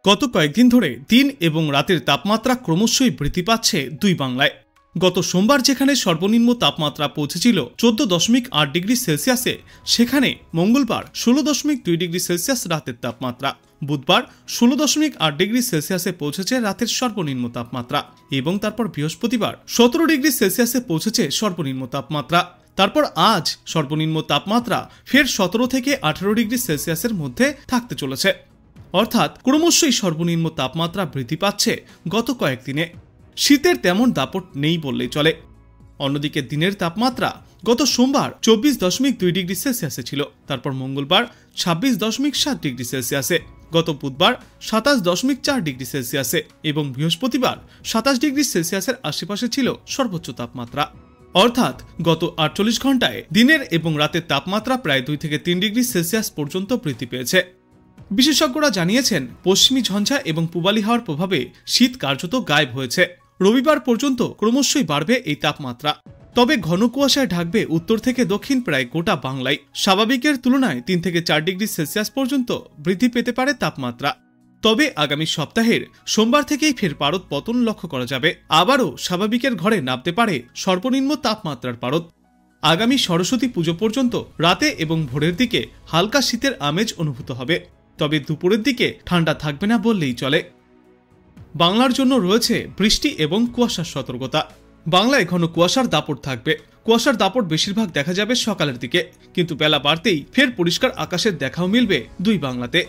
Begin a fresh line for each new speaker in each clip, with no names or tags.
গত কয়েকদিন ধরে দিন এবং রাতের তাপমাত্রা ক্রমশই বৃদ্ধি পাচ্ছে দুই বাংলায়। গত সোমবার যেখানে সর্বনিম্ন তাপমাত্রা পৌঁছেছিল 14.8 ডিগ্রি সেলসিয়াসে, সেখানে মঙ্গলবার 16.2 ডিগ্রি সেলসিয়াস রাতের তাপমাত্রা, বুধবার 16.8 ডিগ্রি সেলসিয়াসে পৌঁছেছে রাতের সর্বনিম্ন তাপমাত্রা এবং তারপর বৃহস্পতিবার 17 ডিগ্রি সেলসিয়াসে পৌঁছেছে সর্বনিম্ন তাপমাত্রা। তারপর আজ সর্বনিম্ন তাপমাত্রা ফের 17 থেকে 18 ডিগ্রি সেলসিয়াসের মধ্যে থাকতে চলেছে। অর্থাৎ ক্রমশই সর্বনিম্ন তাপমাত্রা বৃদ্ধি পাচ্ছে গত কয়েকদিনে। শীতের তেমন দাপট নেই বললেই চলে। অন্যদিকে দিনের তাপমাত্রা গত সোমবার 24.2 ডিগ্রি সেলসিয়াসে ছিল, তারপর মঙ্গলবার 26.7 ডিগ্রি সেলসিয়াসে, গত বুধবার 27.4 ডিগ্রি সেলসিয়াসে এবং বৃহস্পতিবার 27 ডিগ্রি সেলসিয়াসের আশেপাশে ছিল সর্বোচ্চ তাপমাত্রা। অর্থাৎ গত 48 ঘন্টায় দিনের এবং রাতের তাপমাত্রা প্রায় 2 থেকে 3 ডিগ্রি সেলসিয়াস পর্যন্ত বৃদ্ধি পেয়েছে। বিশেষজ্ঞরা জানিয়েছেন, পশ্চিমী ঝঞ্ঝা এবং পূবালি হাওয়ার প্রভাবে শীত কার্যত গায়েব হয়েছে। রবিবার পর্যন্ত ক্রমশই বাড়বে এই তাপমাত্রা। তবে ঘন কুয়াশায় ঢাকবে উত্তর থেকে দক্ষিণ প্রায় গোটা বাংলায়। স্বাভাবিকের তুলনায় 3 থেকে 4 ডিগ্রি সেলসিয়াস পর্যন্ত বৃদ্ধি পেতে পারে তাপমাত্রা। তবে আগামী সপ্তাহের সোমবার থেকেই ফের পারদ পতন লক্ষ্য করা যাবে। আবারও স্বাভাবিকের ঘরে নামতে পারে সর্বনিম্ন তাপমাত্রার পারদ। আগামী সরস্বতী পুজো পর্যন্ত রাতে এবং ভোরের দিকে হালকা শীতের আমেজ অনুভূত হবে। তবে দুপুরের দিকে ঠান্ডা থাকবে না বললেই চলে। বাংলার জন্য রয়েছে বৃষ্টি এবং কুয়াশার সতর্কতা। বাংলায় ঘন কুয়াশার দাপট থাকবে। কুয়াশার দাপট বেশিরভাগ দেখা যাবে সকালের দিকে, কিন্তু বেলা বাড়তেই ফের পরিষ্কার আকাশের দেখাও মিলবে দুই বাংলাতে।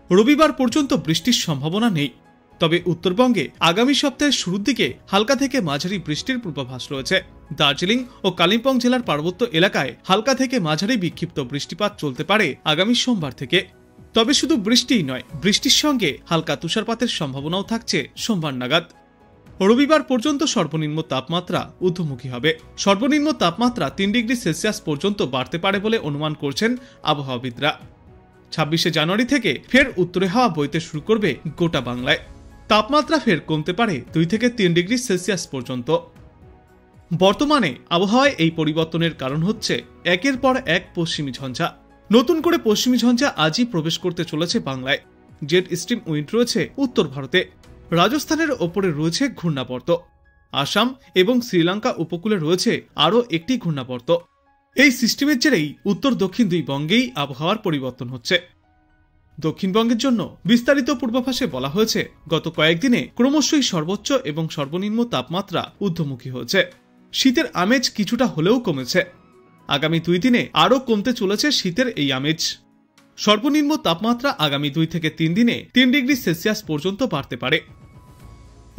রবিবার পর্যন্ত বৃষ্টির সম্ভাবনা নেই। তবে উত্তরবঙ্গে আগামী সপ্তাহের শুরুর দিকে হালকা থেকে মাঝারি বৃষ্টির পূর্বাভাস রয়েছে। দার্জিলিং ও কালিম্পং জেলার পার্বত্য এলাকায় হালকা থেকে মাঝারি বিক্ষিপ্ত বৃষ্টিপাত চলতে পারে আগামী সোমবার থেকে। তবে শুধু বৃষ্টিই নয়, বৃষ্টির সঙ্গে হালকা তুষারপাতের সম্ভাবনাও থাকছে সোমবার নাগাদ। রবিবার পর্যন্ত সর্বনিম্ন তাপমাত্রা ঊর্ধ্বমুখী হবে। সর্বনিম্ন তাপমাত্রা 3 ডিগ্রি সেলসিয়াস পর্যন্ত বাড়তে পারে বলে অনুমান করছেন আবহাওয়াবিদরা। 26শে জানুয়ারি থেকে ফের উত্তরে হাওয়া বইতে শুরু করবে গোটা বাংলায়। তাপমাত্রা ফের কমতে পারে 2 থেকে 3 ডিগ্রি সেলসিয়াস পর্যন্ত। বর্তমানে আবহাওয়ায় এই পরিবর্তনের কারণ হচ্ছে একের পর এক পশ্চিমী ঝঞ্ঝা। নতুন করে পশ্চিমী ঝঞ্ঝা আজই প্রবেশ করতে চলেছে বাংলায়। জেট স্ট্রিম উইন্ড রয়েছে উত্তর ভারতে। রাজস্থানের ওপরে রয়েছে ঘূর্ণাবর্ত। আসাম এবং শ্রীলঙ্কা উপকূলে রয়েছে আরও একটি ঘূর্ণাবর্ত। এই সিস্টেমের জেরেই উত্তর দক্ষিণ দুই বঙ্গেই আবহাওয়ার পরিবর্তন হচ্ছে। দক্ষিণবঙ্গের জন্য বিস্তারিত পূর্বাভাসে বলা হয়েছে, গত কয়েকদিনে ক্রমশই সর্বোচ্চ এবং সর্বনিম্ন তাপমাত্রা ঊর্ধ্বমুখী হয়েছে। শীতের আমেজ কিছুটা হলেও কমেছে। আগামী 2 দিনে আরও কমতে চলেছে শীতের এই আমেজ। সর্বনিম্ন তাপমাত্রা আগামী 2 থেকে 3 দিনে 3 ডিগ্রি সেলসিয়াস পর্যন্ত বাড়তে পারে।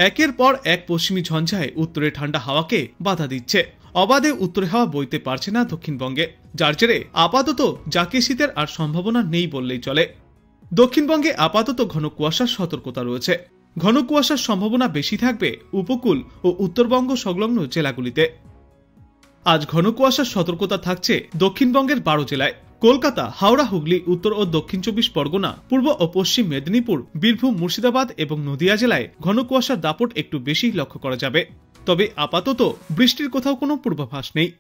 একের পর এক পশ্চিমী ঝঞ্ঝায় উত্তরে ঠান্ডা হাওয়াকে বাধা দিচ্ছে। অবাধে উত্তরে হাওয়া বইতে পারছে না দক্ষিণবঙ্গে, যার জেরে আপাতত জাতীয় শীতের আর সম্ভাবনা নেই বললেই চলে। দক্ষিণবঙ্গে আপাতত ঘন কুয়াশার সতর্কতা রয়েছে। ঘন কুয়াশার সম্ভাবনা বেশি থাকবে উপকূল ও উত্তরবঙ্গ সংলগ্ন জেলাগুলিতে। আজ ঘন কুয়াশার সতর্কতা থাকছে দক্ষিণবঙ্গের 12 জেলায়। কলকাতা, হাওড়া, হুগলি, উত্তর ও দক্ষিণ 24 পরগনা, পূর্ব ও পশ্চিম মেদিনীপুর, বীরভূম, মুর্শিদাবাদ এবং নদিয়া জেলায় ঘন কুয়াশার দাপট একটু বেশি লক্ষ্য করা যাবে। তবে আপাতত বৃষ্টির কোথাও কোনো পূর্বাভাস নেই।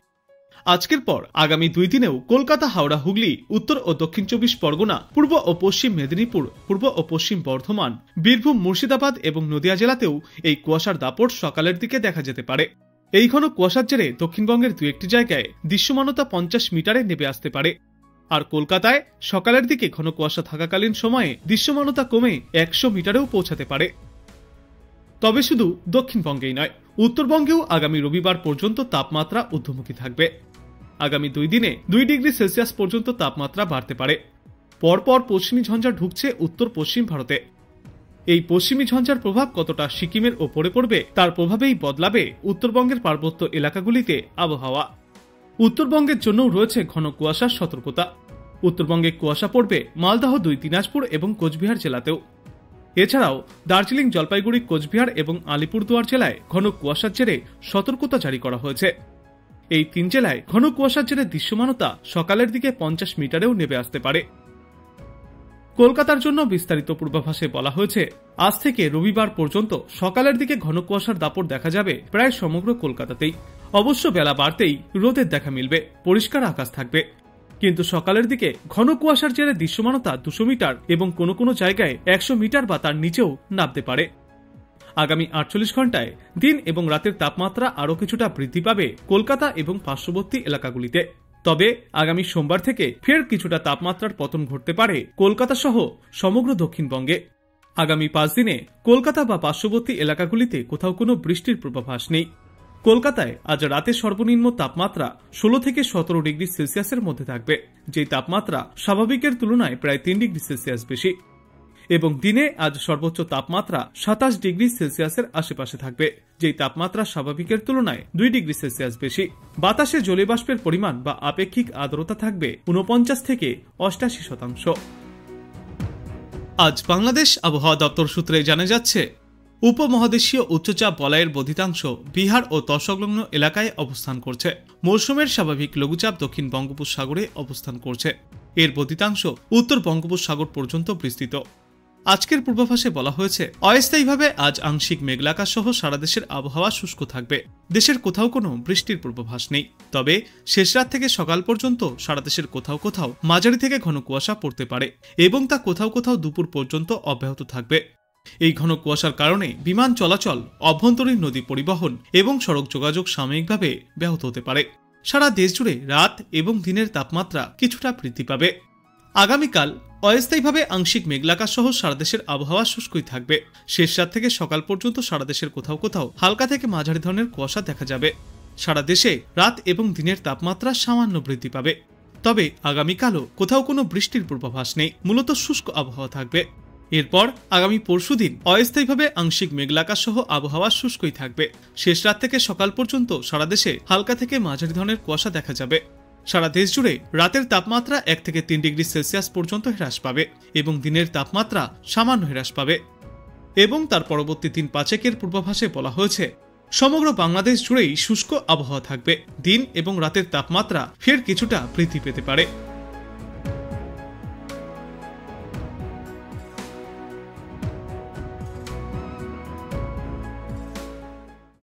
আজকের পর আগামী 2 দিনেও কলকাতা, হাওড়া, হুগলি, উত্তর ও দক্ষিণ 24 পরগনা, পূর্ব ও পশ্চিম মেদিনীপুর, পূর্ব ও পশ্চিম বর্ধমান, বীরভূম, মুর্শিদাবাদ এবং নদিয়া জেলাতেও এই কুয়াশার দাপট সকালের দিকে দেখা যেতে পারে। এই ঘন কুয়াশার জেরে দক্ষিণবঙ্গের 2-1টি জায়গায় দৃশ্যমানতা 50 মিটারে নেমে আসতে পারে। আর কলকাতায় সকালের দিকে ঘন কুয়াশা থাকাকালীন সময়ে দৃশ্যমানতা কমে 100 মিটারেও পৌঁছাতে পারে। তবে শুধু দক্ষিণবঙ্গেই নয়, উত্তরবঙ্গেও আগামী রবিবার পর্যন্ত তাপমাত্রা ঊর্ধ্বমুখী থাকবে। আগামী 2 দিনে 2 ডিগ্রি সেলসিয়াস পর্যন্ত তাপমাত্রা বাড়তে পারে। পরপর পশ্চিমী ঝঞ্ঝা ঢুকছে উত্তর পশ্চিম ভারতে। এই পশ্চিমী ঝঞ্ঝার প্রভাব কতটা সিকিমের ওপরে পড়বে তার প্রভাবেই বদলাবে উত্তরবঙ্গের পার্বত্য এলাকাগুলিতে আবহাওয়া। উত্তরবঙ্গের জন্যও রয়েছে ঘন কুয়াশার সতর্কতা। উত্তরবঙ্গে কুয়াশা পড়বে মালদহ, 2 দিনাজপুর এবং কোচবিহার জেলাতেও। এছাড়াও দার্জিলিং, জলপাইগুড়ি, কোচবিহার এবং আলিপুরদুয়ার জেলায় ঘন কুয়াশার জেরে সতর্কতা জারি করা হয়েছে। এই 3 জেলায় ঘন কুয়াশার জেরে দৃশ্যমানতা সকালের দিকে 50 মিটারেও নেমে আসতে পারে। কলকাতার জন্য বিস্তারিত পূর্বাভাসে বলা হয়েছে, আজ থেকে রবিবার পর্যন্ত সকালের দিকে ঘন কুয়াশার দাপট দেখা যাবে প্রায় সমগ্র কলকাতাতেই। অবশ্য বেলা বাড়তেই রোদের দেখা মিলবে, পরিষ্কার আকাশ থাকবে। কিন্তু সকালের দিকে ঘন কুয়াশার জেরে দৃশ্যমানতা 200 মিটার এবং কোনো কোনো জায়গায় 100 মিটার বা তার নিচেও নামতে পারে। আগামী 48 ঘন্টায় দিন এবং রাতের তাপমাত্রা আরও কিছুটা বৃদ্ধি পাবে কলকাতা এবং পার্শ্ববর্তী এলাকাগুলিতে। তবে আগামী সোমবার থেকে ফের কিছুটা তাপমাত্রার পতন ঘটতে পারে কলকাতা সহ সমগ্র দক্ষিণবঙ্গে। আগামী 5 দিনে কলকাতা বা পার্শ্ববর্তী এলাকাগুলিতে কোথাও কোনো বৃষ্টির পূর্বাভাস নেই। কলকাতায় আজ রাতে সর্বনিম্ন তাপমাত্রা 16 থেকে 17 ডিগ্রি সেলসিয়াসের মধ্যে থাকবে, যেই তাপমাত্রা স্বাভাবিকের তুলনায় প্রায় 3 ডিগ্রি সেলসিয়াস বেশি। এবং দিনে আজ সর্বোচ্চ তাপমাত্রা 27 ডিগ্রি সেলসিয়াসের আশেপাশে থাকবে, যেই তাপমাত্রা স্বাভাবিকের তুলনায় 2 ডিগ্রি সেলসিয়াস বেশি। বাতাসে জলীয়বাষ্পের পরিমাণ বা আপেক্ষিক আর্দ্রতা থাকবে 49 থেকে 88%। আজ বাংলাদেশ আবহাওয়া দপ্তর সূত্রে জানা যাচ্ছে, উপমহাদেশীয় উচ্চচাপ বলয়ের বর্ধিতাংশ বিহার ও তৎসংলগ্ন এলাকায় অবস্থান করছে। মৌসুমের স্বাভাবিক লঘুচাপ দক্ষিণ বঙ্গোপসাগরে অবস্থান করছে। এর বর্ধিতাংশ উত্তর বঙ্গোপসাগর পর্যন্ত বিস্তৃত। আজকের পূর্বাভাসে বলা হয়েছে, অস্থায়ীভাবে আজ আংশিক মেঘলা সহ সারা দেশের আবহাওয়া শুষ্ক থাকবে। দেশের কোথাও কোনো বৃষ্টির পূর্বাভাস নেই। তবে শেষ রাত থেকে সকাল পর্যন্ত সারা দেশের কোথাও কোথাও মাঝারি থেকে ঘন কুয়াশা পড়তে পারে এবং তা কোথাও কোথাও দুপুর পর্যন্ত অব্যাহত থাকবে। এই ঘন কুয়াশার কারণে বিমান চলাচল, অভ্যন্তরীণ নদী পরিবহন এবং সড়ক যোগাযোগ সাময়িকভাবে ব্যাহত হতে পারে। সারা দেশ জুড়ে রাত এবং দিনের তাপমাত্রা কিছুটা বৃদ্ধি পাবে। আগামীকাল অস্থায়ীভাবে আংশিক মেঘলা সহ সারা দেশের আবহাওয়া শুষ্কই থাকবে। শেষ রাত থেকে সকাল পর্যন্ত সারা দেশের কোথাও কোথাও হালকা থেকে মাঝারি ধরনের কুয়াশা দেখা যাবে। সারা দেশে রাত এবং দিনের তাপমাত্রা সামান্য বৃদ্ধি পাবে। তবে আগামীকালও কোথাও কোনো বৃষ্টির পূর্বাভাস নেই, মূলত শুষ্ক আবহাওয়া থাকবে। এরপর আগামী পরশুদিন অস্থায়ীভাবে আংশিক মেঘলা সহ আবহাওয়া শুষ্কই থাকবে। শেষ রাত থেকে সকাল পর্যন্ত সারা দেশে হালকা থেকে মাঝারি ধরনের কুয়াশা দেখা যাবে। সারা দেশ জুড়ে রাতের তাপমাত্রা 1 থেকে 3 ডিগ্রি সেলসিয়াস পর্যন্ত হ্রাস পাবে এবং দিনের তাপমাত্রা সামান্য হ্রাস পাবে। এবং তার পরবর্তী 3-5 পূর্বাভাসে বলা হয়েছে, সমগ্র বাংলাদেশ জুড়েই শুষ্ক আবহাওয়া থাকবে। দিন এবং রাতের তাপমাত্রা ফের কিছুটা বৃদ্ধি পেতে পারে।